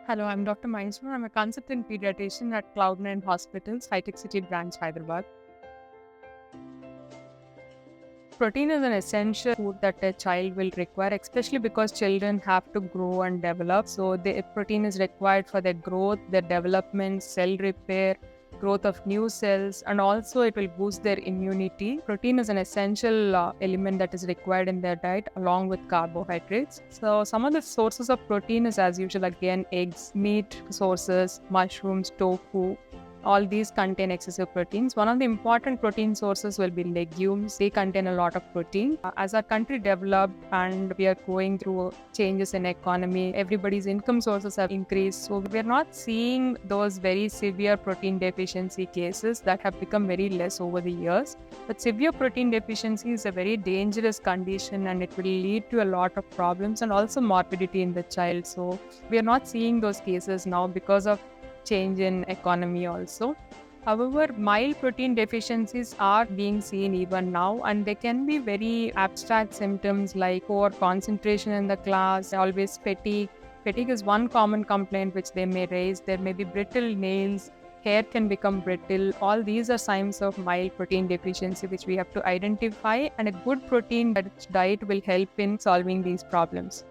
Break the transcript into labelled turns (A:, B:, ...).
A: Hello, I'm Dr. Mahishma. I'm a consultant pediatrician at Cloudnine Hospitals, Hitech City branch, Hyderabad. Protein is an essential food that a child will require, especially because children have to grow and develop. So, the protein is required for their growth, their development, cell repair, growth of new cells, and also it will boost their immunity. Protein is an essential element that is required in their diet along with carbohydrates. So, some of the sources of protein is as usual again eggs, meat sources, mushrooms, tofu. All these contain excessive proteins. One of the important protein sources will be legumes. They contain a lot of protein. As our country developed and we are going through changes in economy, everybody's income sources have increased. So we're not seeing those very severe protein deficiency cases that have become very less over the years. But severe protein deficiency is a very dangerous condition and it will lead to a lot of problems and also morbidity in the child. So we are not seeing those cases now because of change in economy also. However, mild protein deficiencies are being seen even now, and they can be very abstract symptoms like poor concentration in the class, always fatigue. Fatigue is one common complaint which they may raise. There may be brittle nails, hair can become brittle. All these are signs of mild protein deficiency which we have to identify, and a good protein diet will help in solving these problems.